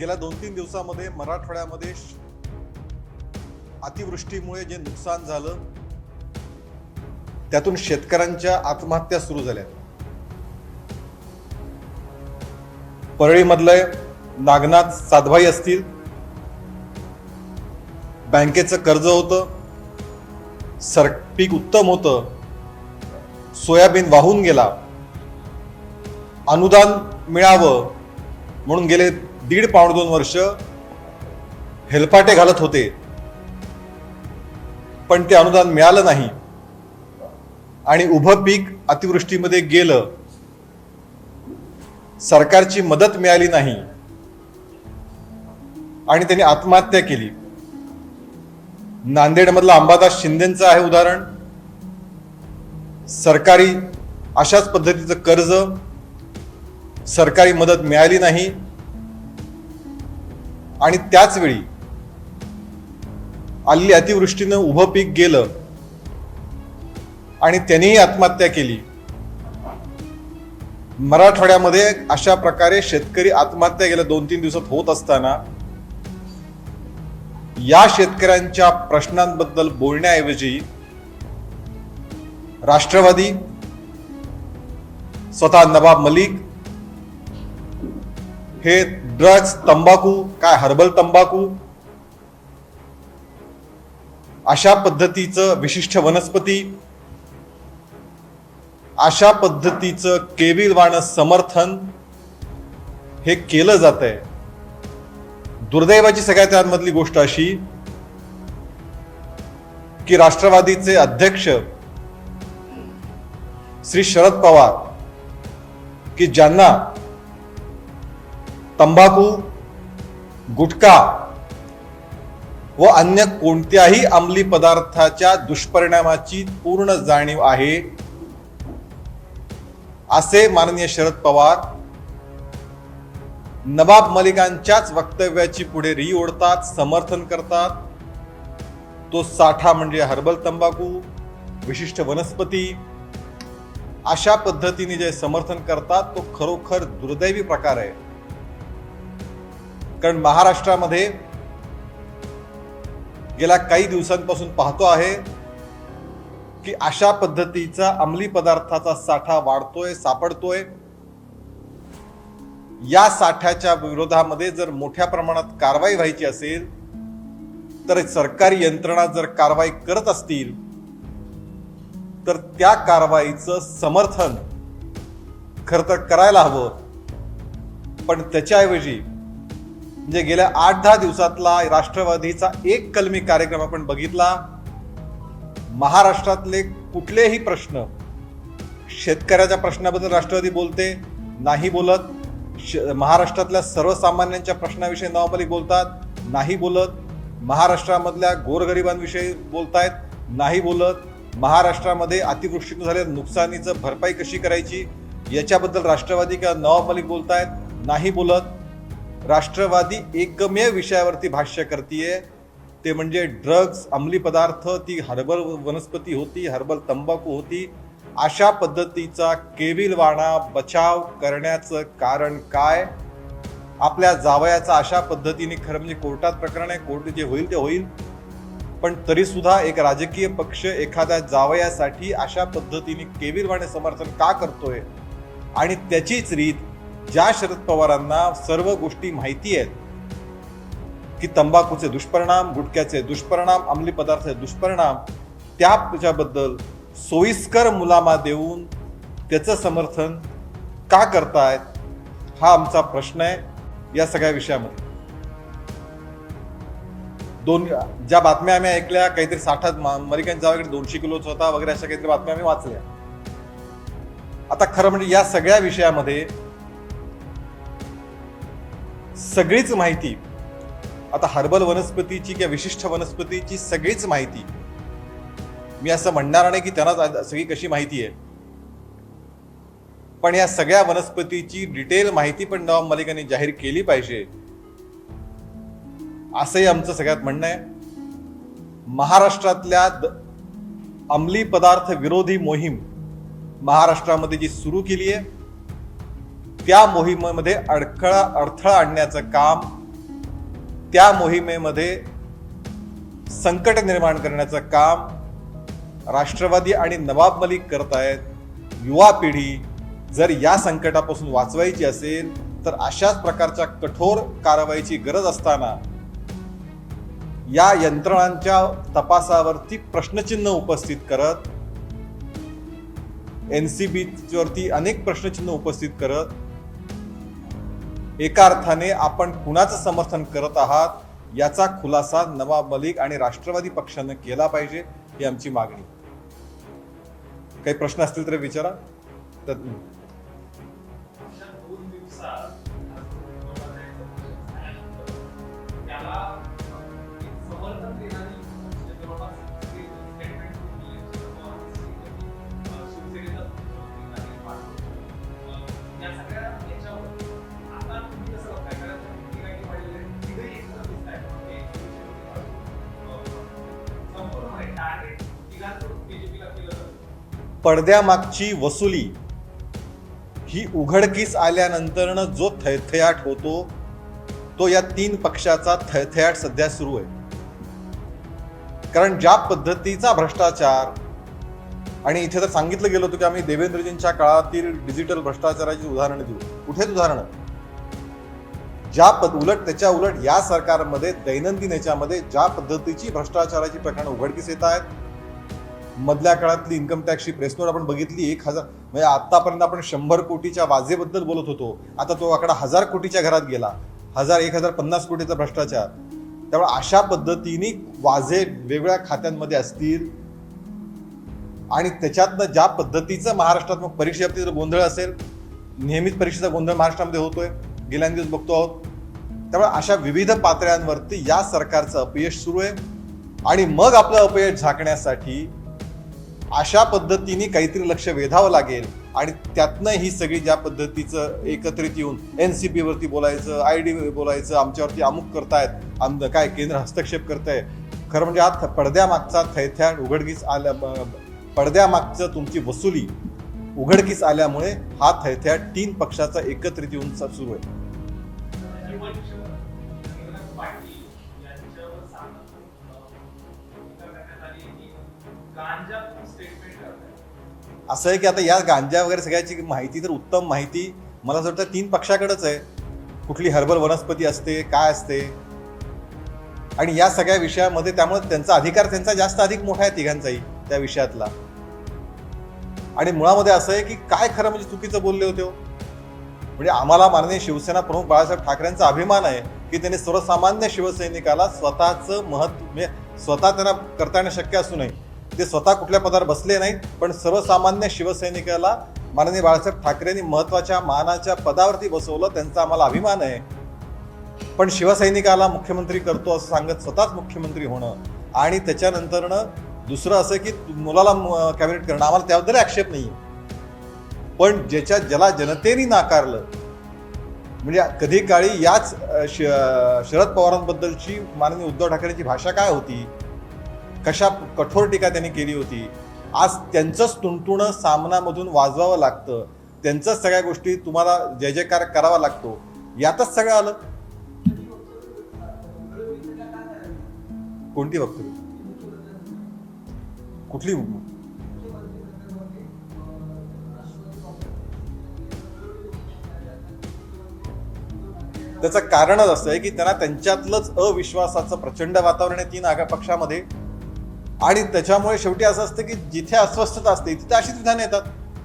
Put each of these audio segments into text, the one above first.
गेल्या 2-3 दिवसामध्ये मराठवाड्यामध्ये अतिवृष्टीमुळे जे नुकसान झालं त्यातून शेतकऱ्यांच्या आत्महत्या सुरू झाल्या. परळीमधले नागनाथ साधभाई असतील, बँकेचं कर्ज होतं, पीक उत्तम होतं, सोयाबीन वाहून गेला, अनुदान मिळावं म्हणून गेले 1.5-2 वर्ष हेलपाटे घालत होते, पण ते अनुदान मिळालं नाही आणि उभं पीक अतिवृष्टीमध्ये गेलं. सरकारची मदत मिळाली नाही आणि त्यांनी आत्महत्या केली. नांदेडमधलं अंबादास शिंदेचं आहे उदाहरण. सरकारी अशाच पद्धतीचं कर्ज, सरकारी मदत मिळाली नाही आणि त्याच वेळी आलेली अतिवृष्टीनं उभं पीक गेलं आणि त्यांनीही आत्महत्या केली. मराठवाड्यामध्ये अशा प्रकारे शेतकरी आत्महत्या गेल्या 2-3 दिवसात होत असताना या शेतकऱ्यांच्या प्रश्नांबद्दल बोलण्याऐवजी राष्ट्रवादी, स्वतः नवाब मलिक हे ड्रग्ज, तंबाखू, काय हर्बल तंबाखू अशा पद्धतीचं विशिष्ट वनस्पती, अशा पद्धतीचं केविलवाणं समर्थन हे केलं जात आहे. दुर्दैवाची सगळ्यात त्यामधली गोष्ट अशी की राष्ट्रवादीचे अध्यक्ष श्री शरद पवार, की ज्यांना तंबाखू, गुटखा व अन्य कोणत्याही अंमली पदार्थाच्या दुष्परिणामाची पूर्ण जाणीव आहे, असे माननीय शरद पवार नवाब मलिकांच्याच वक्तव्याची पुढे री ओढतात, समर्थन करतात. तो साठा म्हणजे हर्बल तंबाखू, विशिष्ट वनस्पती अशा पद्धतीने जे समर्थन करतात तो खरोखर दुर्दैवी प्रकार आहे. कारण महाराष्ट्रामध्ये गेल्या काही दिवसांपासून पाहतो आहे की अशा पद्धतीचा अंमली पदार्थाचा साठा वाढतोय, सापडतोय. या साठ्याच्या विरोधामध्ये जर मोठ्या प्रमाणात कारवाई व्हायची असेल तर सरकारी यंत्रणा जर कारवाई करत असतील तर त्या कारवाईचं समर्थन खरं तर करायला हवं. पण त्याच्याऐवजी म्हणजे गेल्या 8-10 दिवसातला राष्ट्रवादीचा एक कलमी कार्यक्रम आपण बघितला. महाराष्ट्रातले कुठलेही प्रश्न, शेतकऱ्याच्या प्रश्नाबद्दल राष्ट्रवादी बोलते नाही बोलत, महाराष्ट्रातल्या सर्वसामान्यांच्या प्रश्नाविषयी नवाब मलिक बोलतात नाही बोलत, महाराष्ट्रामधल्या गोरगरिबांविषयी बोलतायत नाही बोलत, महाराष्ट्रामध्ये अतिवृष्टीने झालेल्या नुकसानीचं भरपाई कशी करायची याच्याबद्दल राष्ट्रवादी किंवा नवाब मलिक बोलतायत नाही बोलत. राष्ट्रवादी एकमेव विषयावरती भाष्य करतीये, ते म्हणजे ड्रग्ज, अंमली पदार्थ, ती हर्बल वनस्पती होती, हर्बल तंबाखू होती. अशा पद्धतीचा केविलवाणा बचाव करण्याचं कारण काय? आपल्या जावयाचा अशा पद्धतीने, खरं म्हणजे कोर्टात प्रकरण आहे, कोर्ट जे होईल ते होईल, पण तरी सुद्धा एक राजकीय पक्ष एखाद्या जावयासाठी अशा पद्धतीने केविलवाणे समर्थन का करतोय? आणि त्याचीच रीत ज्या शरद पवारांना सर्व गोष्टी माहिती आहेत की तंबाखूचे दुष्परिणाम, गुटख्याचे दुष्परिणाम, अंमली पदार्थाचे दुष्परिणाम, त्याच्याबद्दल सोयीस्कर मुलामा देऊन त्याचं समर्थन का करतायत? हा आमचा प्रश्न आहे या सगळ्या विषयामध्ये. ज्या बातम्या आम्ही ऐकल्या, काहीतरी साठा मलिकांच्या जावयाकडे 200 किलोचा होता वगैरे, अशा काहीतरी बातम्या आम्ही वाचल्या. आता खरं म्हणजे या सगळ्या विषयामध्ये सगळीच माहिती, आता हर्बल वनस्पतीची किंवा विशिष्ट वनस्पतीची सगळीच माहिती, मी असं म्हणणार नाही की त्यांना सगळी कशी माहिती आहे, पण या सगळ्या वनस्पतीची डिटेल माहिती पण नवाब मलिकांनी जाहीर केली पाहिजे, असंही आमचं सगळ्यात म्हणणं आहे. महाराष्ट्रातल्या अंमली पदार्थ विरोधी मोहीम महाराष्ट्रामध्ये जी सुरू केली आहे त्या मोहिमेमध्ये अडथळा आणण्याचं काम त्या मोहिमेमध्ये संकट निर्माण करण्याचं काम राष्ट्रवादी आणि नवाब मलिक करतायत. युवा पिढी जर या संकटापासून वाचवायची असेल तर अशाच प्रकारच्या कठोर कारवाईची गरज असताना या यंत्रणांच्या तपासावरती प्रश्नचिन्ह उपस्थित करत, एनसीबीवरती अनेक प्रश्नचिन्ह उपस्थित करत, एका अर्थाने आपण कुणाचं समर्थन करत आहात याचा खुलासा नवाब मलिक आणि राष्ट्रवादी पक्षानं केला पाहिजे, ही आमची मागणी. काही प्रश्न असतील तर विचारा. तर पडद्यामागची वसुली ही उघडकीस आल्यानंतरनं जो थैथयाट होतो तो या तीन पक्षाचा थैथयाट सध्या सुरू आहे. कारण ज्या पद्धतीचा भ्रष्टाचार, आणि इथे तर सांगितलं गेलं होतं की आम्ही देवेंद्रजींच्या काळातील डिजिटल भ्रष्टाचाराची उदाहरणं देऊ. कुठेच उदाहरणं? उलट त्याच्या उलट या सरकारमध्ये दैनंदिन याच्यामध्ये ज्या पद्धतीची भ्रष्टाचाराची प्रकरणं उघडकीस येत आहेत, मधल्या काळातली इन्कम टॅक्सची प्रेस नोट आपण बघितली. 1000 म्हणजे आतापर्यंत आपण 100 कोटीच्या वाजेबद्दल बोलत होतो, आता तो आकडा 1000 कोटीच्या घरात गेला. 1050 कोटीचा भ्रष्टाचार. त्यामुळे अशा पद्धतीने वाजे वेगवेगळ्या खात्यांमध्ये असतील आणि त्याच्यातनं ज्या पद्धतीचं महाराष्ट्रात मग परीक्षे बाबतीत गोंधळ असेल, नेहमीच परीक्षेचा गोंधळ महाराष्ट्रामध्ये होतोय, गेल्या दिवस बघतो आहोत. त्यामुळे अशा विविध पातळ्यांवरती या सरकारचं अपयश सुरू आहे आणि मग आपलं अपयश झाकण्यासाठी अशा पद्धतीने काहीतरी लक्ष वेधावं लागेल आणि त्यातनं ही सगळी ज्या पद्धतीचं एकत्रित येऊन एनसीपी वरती बोलायचं, आयडी बोलायचं, आमच्यावरती अमुक करतायत, काय केंद्र हस्तक्षेप करताय. खरं म्हणजे हा पडद्यामागचा थैथयाट उघडकीस आल्या, पडद्यामागचं तुमची वसुली उघडकीस आल्यामुळे हा थैथयाट तीन पक्षाचा एकत्रित येऊन सुरू आहे. असं आहे की आता या गांजा वगैरे सगळ्याची माहिती तर उत्तम माहिती मला असं वाटतं तीन पक्षाकडेच आहे. कुठली हर्बल वनस्पती असते, काय असते, आणि या सगळ्या विषयामध्ये त्यामुळे त्यांचा अधिकार जास्त अधिक मोठा आहे तिघांचाही त्या विषयातला. आणि मुळामध्ये असं आहे की काय खरं म्हणजे चुकीचं बोलले होते हो. म्हणजे आम्हाला माननीय शिवसेना प्रमुख बाळासाहेब ठाकरेंचा अभिमान आहे की त्यांनी सर्वसामान्य शिवसैनिकाला स्वतःचं महत्व, म्हणजे स्वतः त्यांना करता येणं शक्य असू नये, ते स्वतः कुठल्या पदावर बसले नाहीत, पण सर्वसामान्य शिवसैनिकाला माननीय बाळासाहेब ठाकरेंनी महत्वाच्या मानाच्या पदावरती बसवलं. त्यांचा आम्हाला अभिमान आहे. पण शिवसैनिकाला मुख्यमंत्री करतो असं सांगत स्वतःच मुख्यमंत्री होणं आणि त्याच्यानंतरनं दुसरं असं की मुलाला कॅबिनेट करणं, आम्हाला त्याबद्दल आक्षेप नाही. पण ज्याला जनतेने नाकारलं, म्हणजे कधी काळी याच शरद पवारांबद्दलची माननीय उद्धव ठाकरेंची भाषा काय होती, कशा कठोर टीका त्यांनी केली होती. आज त्यांचंच तुणतुणं सामनामधून वाजवावं लागतं, त्यांचंच सगळ्या गोष्टी तुम्हाला जय जयकार करावा लागतो. यातच सगळं आलं. कोणती वक्तव्य, कुठली? त्याचं कारणच असं आहे की त्यांना त्यांच्यातलंच अविश्वासाचं प्रचंड वातावरण आहे तीन आघाडी पक्षामध्ये. आणि त्याच्यामुळे शेवटी असं असतं की जिथे अस्वस्थता असते तिथे अशीच विधानं येतात.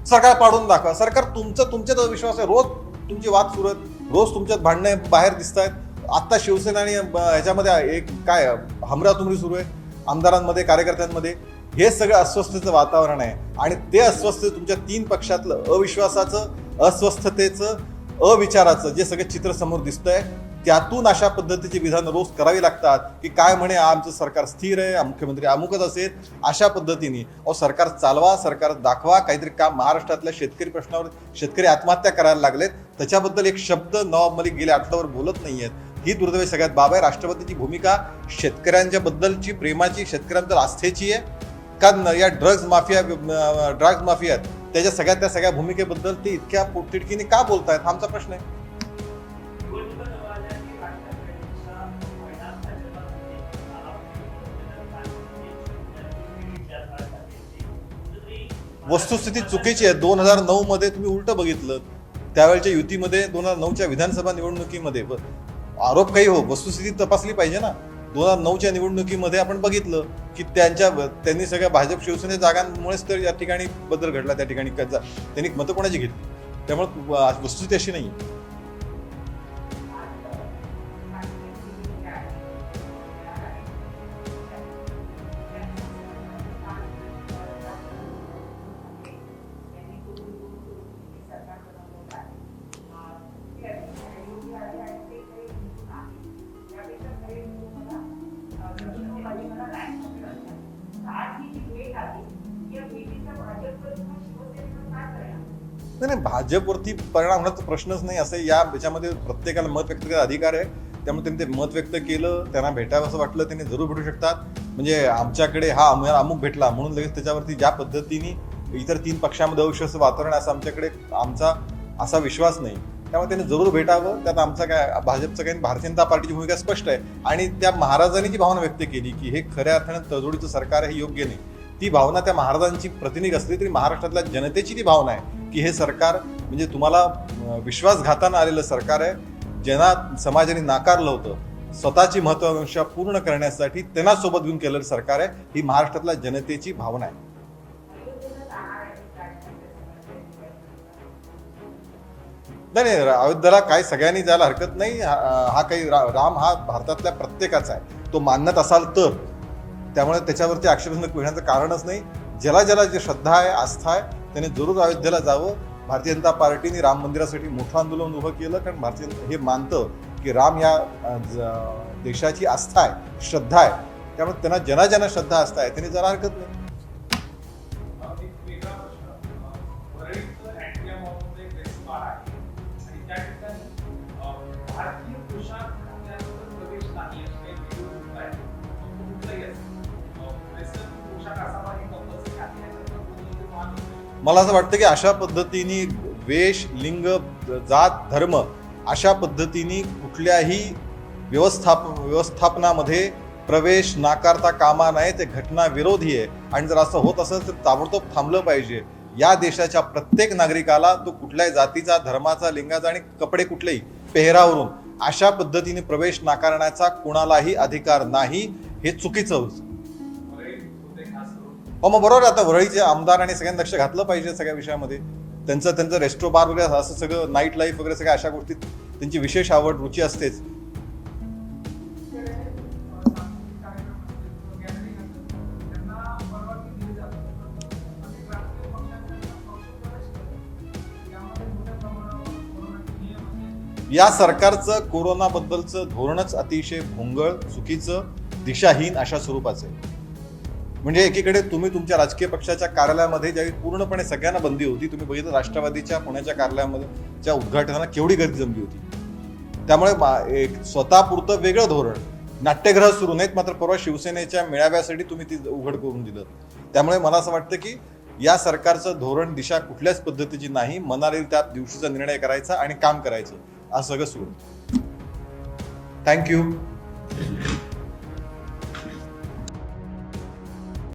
सरकार पाडून दाखवा, सरकार तुमच्यात अविश्वास आहे, रोज तुमची वाद सुरू आहेत, रोज तुमच्यात भांडणे बाहेर दिसत आहेत. आत्ता शिवसेना आणि ह्याच्यामध्ये एक काय हमरातुमरी सुरू आहे आमदारांमध्ये, कार्यकर्त्यांमध्ये. हे सगळं अस्वस्थतेचं वातावरण आहे आणि ते अस्वस्थ तुमच्या तीन पक्षातलं अविश्वासाचं, अस्वस्थतेचं, अविचाराचं जे सगळं चित्र समोर दिसतंय, त्यातून अशा पद्धतीची विधान रोज करावी लागतात की काय म्हणे आमचं सरकार स्थिर आहे, मुख्यमंत्री अमुकच असेल. अशा पद्धतीने सरकार चालवा, सरकार दाखवा, काहीतरी काम. महाराष्ट्रातल्या शेतकरी प्रश्नावर शेतकरी आत्महत्या करायला लागलेत, त्याच्याबद्दल एक शब्द नवाब मलिक गेल्या आठवड्यावर बोलत नाहीयेत. ही दुर्दैवी सगळ्यात बाब आहे. राष्ट्रवादीची भूमिका शेतकऱ्यांच्या बद्दलची, प्रेमाची, शेतकऱ्यांबद्दल आस्थेची आहे का या ड्रग्ज माफिया त्याच्या सगळ्या भूमिकेबद्दल ते इतक्या पोटतिडकीने का बोलतायत, हा आमचा प्रश्न आहे. वस्तुस्थिती चुकीची आहे. 2009 मध्ये तुम्ही उलटं बघितलं. त्यावेळच्या युतीमध्ये 2009च्या विधानसभा निवडणुकीमध्ये आरोप काही हो, वस्तुस्थिती तपासली पाहिजे ना. 2009च्या निवडणुकीमध्ये आपण बघितलं की त्यांनी सगळ्या भाजप शिवसेने जागांमुळेच तर या ठिकाणी बदल घडला. त्या ठिकाणी त्यांनी मतं कोणाची घेतली. त्यामुळे वस्तुस्थिती अशी नाही. नाही, भाजपवरती परिणाम होण्याचा प्रश्नच नाही. असं याच्यामध्ये प्रत्येकाला मत व्यक्त करायचा अधिकार आहे. त्यामुळे त्यांनी ते मत व्यक्त केलं, त्यांना भेटावं असं वाटलं त्यांनी जरूर भेटू शकतात. म्हणजे आमच्याकडे हा अमुक भेटला म्हणून लगेच त्याच्यावरती ज्या पद्धतीने इतर 3 पक्षामध्ये अविश्वास वातावरण असं आमचा असा विश्वास नाही. त्यामुळे त्यांनी जरूर भेटावं. त्यात आमचा काय भाजपचं काही भारतीय जनता पार्टीची भूमिका स्पष्ट आहे. आणि त्या महाराजांनी जी भावना व्यक्त केली की हे खऱ्या अर्थाने तडजोडीचं सरकार आहे, हे योग्य नाही, ती भावना त्या महाराजांची प्रतिनिधी असली तरी महाराष्ट्रातल्या जनतेची ती भावना आहे की हे सरकार म्हणजे तुम्हाला विश्वासघातानं आलेलं सरकार आहे. ज्यांना समाजाने नाकारलं होतं, स्वतःची महत्वाकांक्षा पूर्ण करण्यासाठी त्यांना सोबत घेऊन केलेलं सरकार आहे, ही महाराष्ट्रातल्या जनतेची भावना आहे. नाही, अयोध्येला काय सगळ्यांनी जायला हरकत नाही. हा काही राम हा भारतातल्या प्रत्येकाचा आहे, तो मानत असाल तर. त्यामुळे त्याच्यावरती आक्षेप घेण्याचं कारणच नाही. ज्याला जे श्रद्धा आहे, आस्था आहे, त्याने जरूर अयोध्येला जावं. भारतीय जनता पार्टीने राम मंदिरासाठी मोठं आंदोलन उभं केलं, कारण भारतीय हे मानतं की राम या देशाची आस्था आहे, श्रद्धा आहे. त्यामुळे त्यांना ज्यांना श्रद्धा आस्था आहे त्यांनी जायला हरकत नाही. मला असं वाटतं की अशा पद्धतीने वेश, लिंग, जात, धर्म अशा पद्धतीने कुठल्याही व्यवस्थापनामध्ये प्रवेश नाकारता कामा नये. ते घटना विरोधी आहे. आणि जर असं होत असेल तर ताबडतोब थांबलं पाहिजे. या देशाच्या प्रत्येक नागरिकाला, तो कुठल्याही जातीचा, धर्माचा, लिंगाचा आणि कपडे कुठलेही पेहरावरून अशा पद्धतीने प्रवेश नाकारण्याचा कुणालाही अधिकार नाही. हे चुकीचं होतं. मग बरोबर आहे. आता वरळीचे आमदार आणि सगळ्यांनी लक्ष घातलं पाहिजे सगळ्या विषयामध्ये. त्यांचं रेस्टो बार वगैरे असं सगळं, नाईट लाईफ वगैरे सगळ्या अशा गोष्टीत त्यांची विशेष आवड, रुची असतेच. या सरकारचं कोरोनाबद्दलचं धोरणच अतिशय भोंगळ, चुकीचं, दिशाहीन अशा स्वरूपाचं आहे. म्हणजे एकीकडे तुम्ही तुमच्या राजकीय पक्षाच्या कार्यालयामध्ये ज्यावेळी पूर्णपणे सगळ्यांना बंदी होती, तुम्ही बघितलं राष्ट्रवादीच्या पुण्याच्या कार्यालयामध्ये उद्घाटनाला केवढी गर्दी जमली होती. त्यामुळे एक स्वतःपुरतं वेगळं धोरण, नाट्यगृह सुरू नाहीत, मात्र परवा शिवसेनेच्या मेळाव्यासाठी तुम्ही ती उघड करून दिलं. त्यामुळे मला असं वाटतं की या सरकारचं धोरण, दिशा कुठल्याच पद्धतीची नाही. मनाला त्या दिवशीचा निर्णय करायचा आणि काम करायचं, असं सगळं सुरू. थँक्यू.